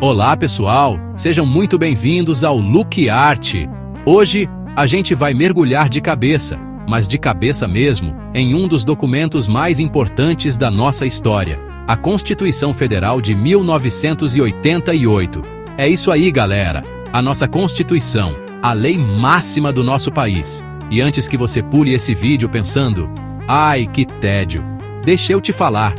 Olá pessoal, sejam muito bem-vindos ao Look Art. Hoje a gente vai mergulhar de cabeça, mas de cabeça mesmo, em um dos documentos mais importantes da nossa história, a Constituição Federal de 1988. É isso aí, galera, a nossa Constituição, a lei máxima do nosso país. E antes que você pule esse vídeo pensando, ai que tédio, deixa eu te falar.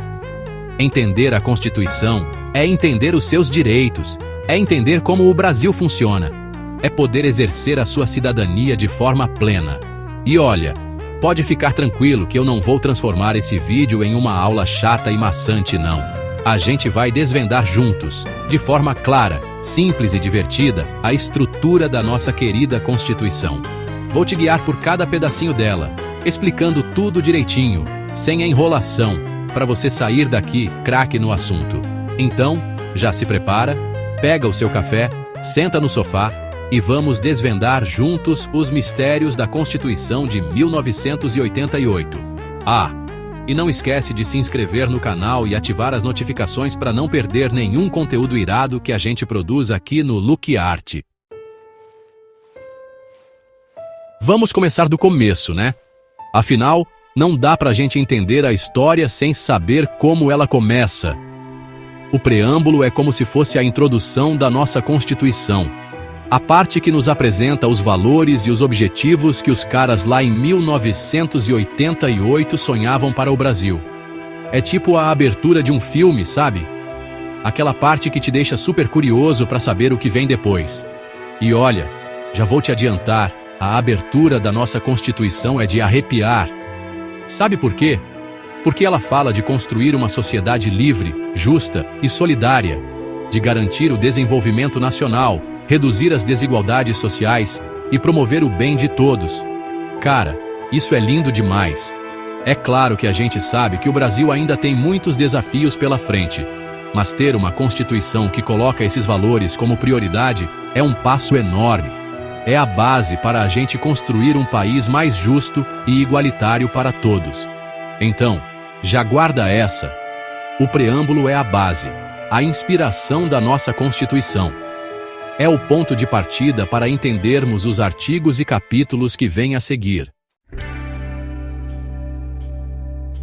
Entender a Constituição é entender os seus direitos, é entender como o Brasil funciona, é poder exercer a sua cidadania de forma plena. E olha, pode ficar tranquilo que eu não vou transformar esse vídeo em uma aula chata e maçante, não. A gente vai desvendar juntos, de forma clara, simples e divertida, a estrutura da nossa querida Constituição. Vou te guiar por cada pedacinho dela, explicando tudo direitinho, sem enrolação, para você sair daqui craque no assunto. Então, já se prepara, pega o seu café, senta no sofá e vamos desvendar juntos os mistérios da Constituição de 1988. E não esquece de se inscrever no canal e ativar as notificações para não perder nenhum conteúdo irado que a gente produz aqui no Look Art. Vamos começar do começo, né? Afinal, não dá pra gente entender a história sem saber como ela começa. O preâmbulo é como se fosse a introdução da nossa Constituição, a parte que nos apresenta os valores e os objetivos que os caras lá em 1988 sonhavam para o Brasil. É tipo a abertura de um filme, sabe? Aquela parte que te deixa super curioso para saber o que vem depois. E olha, já vou te adiantar, a abertura da nossa Constituição é de arrepiar. Sabe por quê? Porque ela fala de construir uma sociedade livre, justa e solidária, de garantir o desenvolvimento nacional, reduzir as desigualdades sociais e promover o bem de todos. Cara, isso é lindo demais. É claro que a gente sabe que o Brasil ainda tem muitos desafios pela frente, mas ter uma Constituição que coloca esses valores como prioridade é um passo enorme. É a base para a gente construir um país mais justo e igualitário para todos. Então, já guarda essa. O preâmbulo é a base, a inspiração da nossa Constituição. É o ponto de partida para entendermos os artigos e capítulos que vêm a seguir.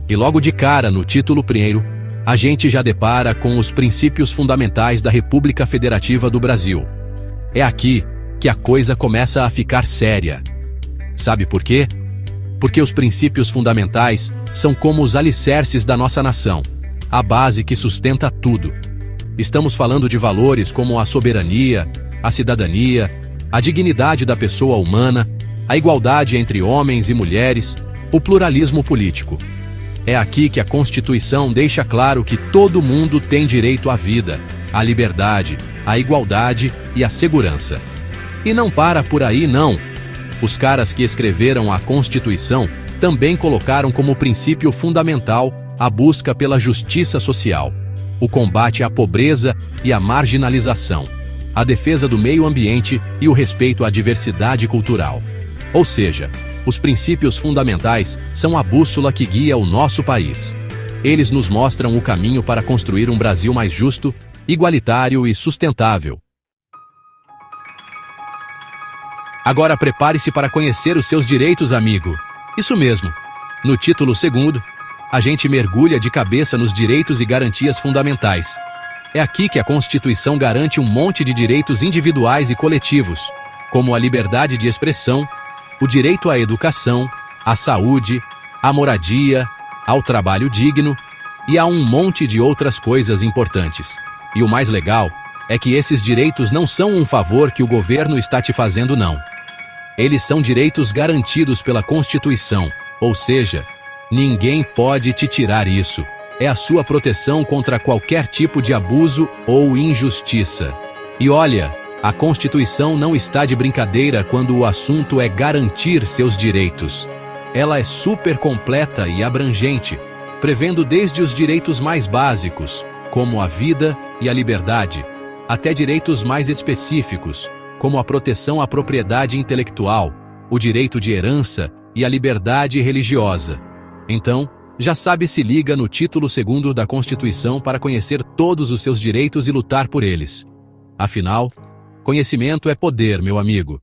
E logo de cara, no título 1º, a gente já depara com os princípios fundamentais da República Federativa do Brasil. É aqui que a coisa começa a ficar séria. Sabe por quê? Porque os princípios fundamentais são como os alicerces da nossa nação, a base que sustenta tudo. Estamos falando de valores como a soberania, a cidadania, a dignidade da pessoa humana, a igualdade entre homens e mulheres, o pluralismo político. É aqui que a Constituição deixa claro que todo mundo tem direito à vida, à liberdade, à igualdade e à segurança. E não para por aí, não. Os caras que escreveram a Constituição também colocaram como princípio fundamental a busca pela justiça social, o combate à pobreza e à marginalização, a defesa do meio ambiente e o respeito à diversidade cultural. Ou seja, os princípios fundamentais são a bússola que guia o nosso país. Eles nos mostram o caminho para construir um Brasil mais justo, igualitário e sustentável. Agora prepare-se para conhecer os seus direitos, amigo. Isso mesmo. No título 2º, a gente mergulha de cabeça nos direitos e garantias fundamentais. É aqui que a Constituição garante um monte de direitos individuais e coletivos, como a liberdade de expressão, o direito à educação, à saúde, à moradia, ao trabalho digno e a um monte de outras coisas importantes. E o mais legal é que esses direitos não são um favor que o governo está te fazendo, não. Eles são direitos garantidos pela Constituição, ou seja, ninguém pode te tirar isso. É a sua proteção contra qualquer tipo de abuso ou injustiça. E olha, a Constituição não está de brincadeira quando o assunto é garantir seus direitos. Ela é super completa e abrangente, prevendo desde os direitos mais básicos, como a vida e a liberdade, até direitos mais específicos, como a proteção à propriedade intelectual, o direito de herança e a liberdade religiosa. Então, já sabe, se liga no título 2º da Constituição para conhecer todos os seus direitos e lutar por eles. Afinal, conhecimento é poder, meu amigo.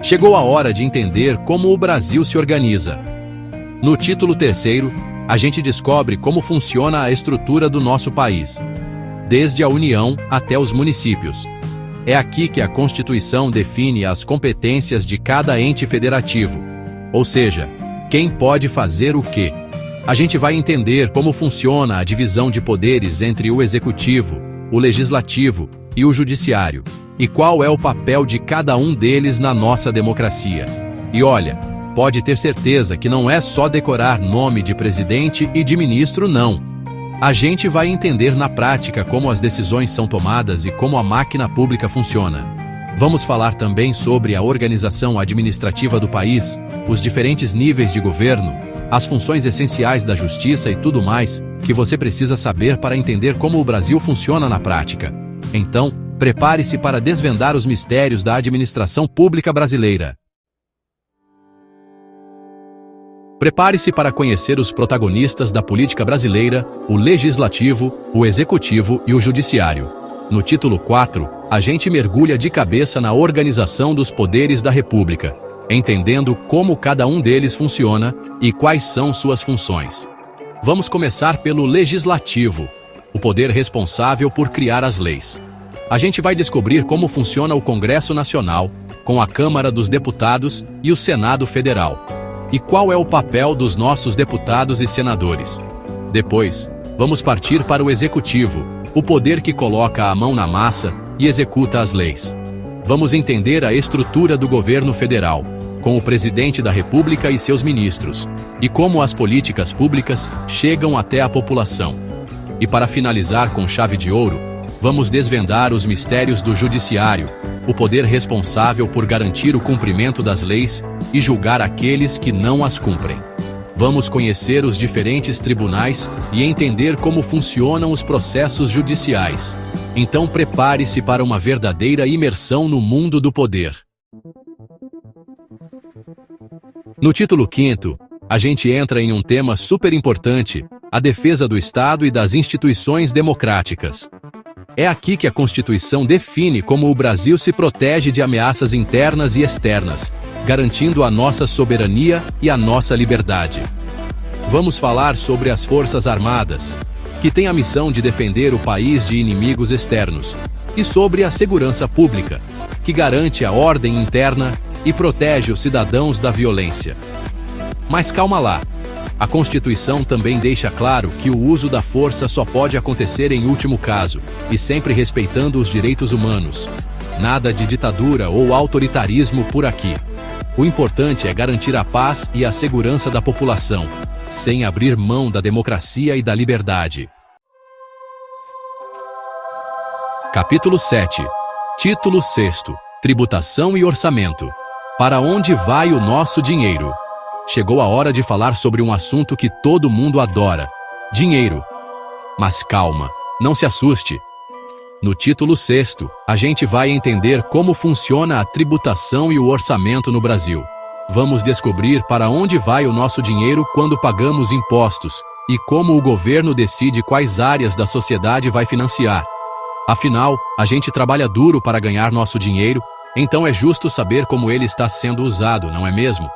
Chegou a hora de entender como o Brasil se organiza. No título 3º, a gente descobre como funciona a estrutura do nosso país, desde a União até os municípios. É aqui que a Constituição define as competências de cada ente federativo, ou seja, quem pode fazer o quê. A gente vai entender como funciona a divisão de poderes entre o Executivo, o Legislativo e o Judiciário, e qual é o papel de cada um deles na nossa democracia. E olha, pode ter certeza que não é só decorar nome de presidente e de ministro, não. A gente vai entender na prática como as decisões são tomadas e como a máquina pública funciona. Vamos falar também sobre a organização administrativa do país, os diferentes níveis de governo, as funções essenciais da justiça e tudo mais que você precisa saber para entender como o Brasil funciona na prática. Então, prepare-se para desvendar os mistérios da administração pública brasileira. Prepare-se para conhecer os protagonistas da política brasileira, o Legislativo, o Executivo e o Judiciário. No título 4, a gente mergulha de cabeça na organização dos poderes da República, entendendo como cada um deles funciona e quais são suas funções. Vamos começar pelo Legislativo, o poder responsável por criar as leis. A gente vai descobrir como funciona o Congresso Nacional, com a Câmara dos Deputados e o Senado Federal. E qual é o papel dos nossos deputados e senadores? Depois, vamos partir para o Executivo, o poder que coloca a mão na massa e executa as leis. Vamos entender a estrutura do governo federal, com o presidente da República e seus ministros, e como as políticas públicas chegam até a população. E para finalizar com chave de ouro, vamos desvendar os mistérios do Judiciário, o poder responsável por garantir o cumprimento das leis e julgar aqueles que não as cumprem. Vamos conhecer os diferentes tribunais e entender como funcionam os processos judiciais. Então prepare-se para uma verdadeira imersão no mundo do poder. No título 5º, a gente entra em um tema super importante, a defesa do Estado e das instituições democráticas. É aqui que a Constituição define como o Brasil se protege de ameaças internas e externas, garantindo a nossa soberania e a nossa liberdade. Vamos falar sobre as Forças Armadas, que têm a missão de defender o país de inimigos externos, e sobre a segurança pública, que garante a ordem interna e protege os cidadãos da violência. Mas calma lá. A Constituição também deixa claro que o uso da força só pode acontecer em último caso, e sempre respeitando os direitos humanos. Nada de ditadura ou autoritarismo por aqui. O importante é garantir a paz e a segurança da população, sem abrir mão da democracia e da liberdade. Capítulo 7. Título 6º. Tributação e orçamento. Para onde vai o nosso dinheiro? Chegou a hora de falar sobre um assunto que todo mundo adora: dinheiro. Mas calma, não se assuste. No título 6º, a gente vai entender como funciona a tributação e o orçamento no Brasil. Vamos descobrir para onde vai o nosso dinheiro quando pagamos impostos e como o governo decide quais áreas da sociedade vai financiar. Afinal, a gente trabalha duro para ganhar nosso dinheiro, então é justo saber como ele está sendo usado, não é mesmo?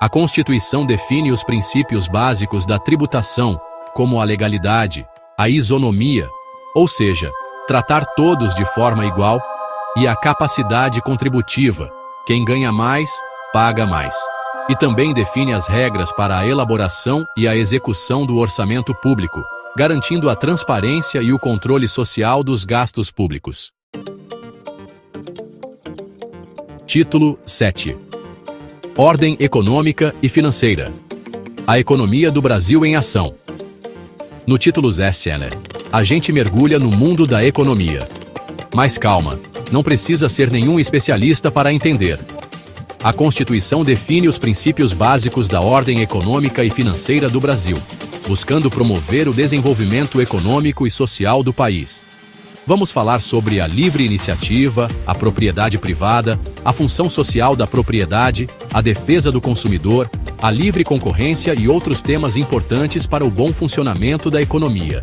A Constituição define os princípios básicos da tributação, como a legalidade, a isonomia, ou seja, tratar todos de forma igual, e a capacidade contributiva, quem ganha mais, paga mais. E também define as regras para a elaboração e a execução do orçamento público, garantindo a transparência e o controle social dos gastos públicos. Título 7. Ordem econômica e financeira. A economia do Brasil em ação. No título 7, a gente mergulha no mundo da economia. Mas calma, não precisa ser nenhum especialista para entender. A Constituição define os princípios básicos da ordem econômica e financeira do Brasil, buscando promover o desenvolvimento econômico e social do país. Vamos falar sobre a livre iniciativa, a propriedade privada, a função social da propriedade, a defesa do consumidor, a livre concorrência e outros temas importantes para o bom funcionamento da economia.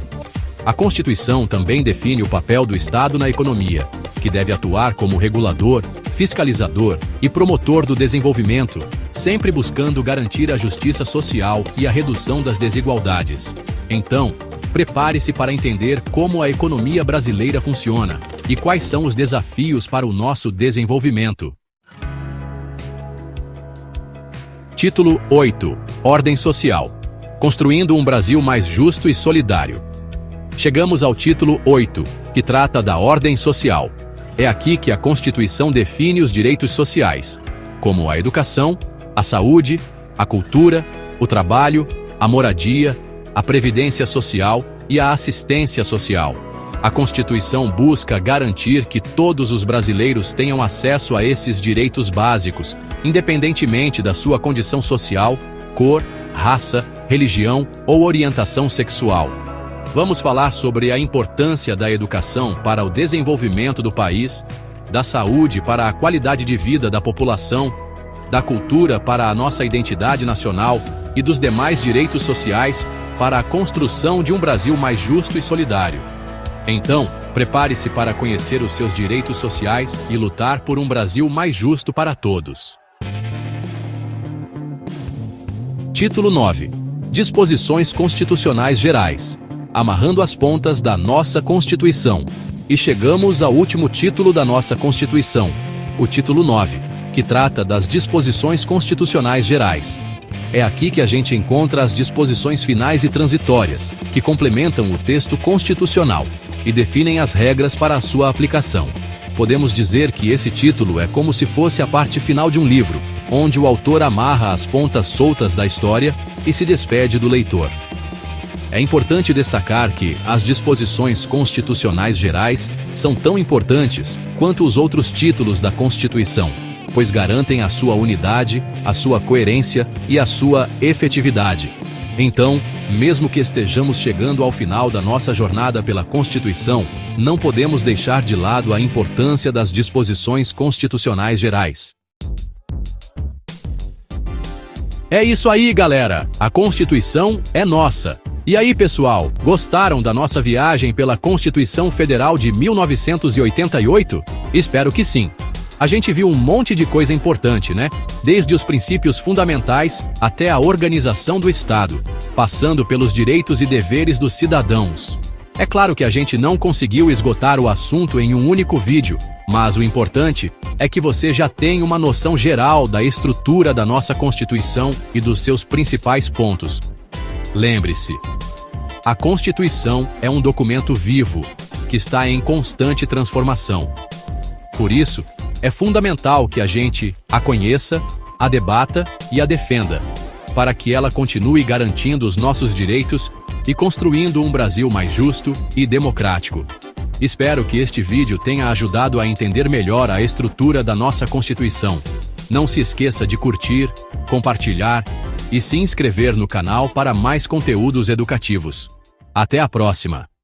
A Constituição também define o papel do Estado na economia, que deve atuar como regulador, fiscalizador e promotor do desenvolvimento, sempre buscando garantir a justiça social e a redução das desigualdades. Então, prepare-se para entender como a economia brasileira funciona e quais são os desafios para o nosso desenvolvimento. Título 8. Ordem Social. Construindo um Brasil mais justo e solidário. Chegamos ao título 8, que trata da ordem social. É aqui que a Constituição define os direitos sociais, como a educação, a saúde, a cultura, o trabalho, a moradia, a previdência social e a assistência social. A Constituição busca garantir que todos os brasileiros tenham acesso a esses direitos básicos, independentemente da sua condição social, cor, raça, religião ou orientação sexual. Vamos falar sobre a importância da educação para o desenvolvimento do país, da saúde para a qualidade de vida da população, da cultura para a nossa identidade nacional e dos demais direitos sociais para a construção de um Brasil mais justo e solidário. Então, prepare-se para conhecer os seus direitos sociais e lutar por um Brasil mais justo para todos. Título 9. Disposições Constitucionais Gerais. Amarrando as pontas da nossa Constituição. E chegamos ao último título da nossa Constituição, o título 9, que trata das disposições constitucionais gerais. É aqui que a gente encontra as disposições finais e transitórias, que complementam o texto constitucional e definem as regras para a sua aplicação. Podemos dizer que esse título é como se fosse a parte final de um livro, onde o autor amarra as pontas soltas da história e se despede do leitor. É importante destacar que as disposições constitucionais gerais são tão importantes quanto os outros títulos da Constituição, pois garantem a sua unidade, a sua coerência e a sua efetividade. Então, mesmo que estejamos chegando ao final da nossa jornada pela Constituição, não podemos deixar de lado a importância das disposições constitucionais gerais. É isso aí, galera! A Constituição é nossa! E aí, pessoal, gostaram da nossa viagem pela Constituição Federal de 1988? Espero que sim. A gente viu um monte de coisa importante, né? Desde os princípios fundamentais até a organização do Estado, passando pelos direitos e deveres dos cidadãos. É claro que a gente não conseguiu esgotar o assunto em um único vídeo, mas o importante é que você já tem uma noção geral da estrutura da nossa Constituição e dos seus principais pontos. Lembre-se, a Constituição é um documento vivo, que está em constante transformação. Por isso, é fundamental que a gente a conheça, a debata e a defenda, para que ela continue garantindo os nossos direitos e construindo um Brasil mais justo e democrático. Espero que este vídeo tenha ajudado a entender melhor a estrutura da nossa Constituição. Não se esqueça de curtir, compartilhar e se inscrever no canal para mais conteúdos educativos. Até a próxima!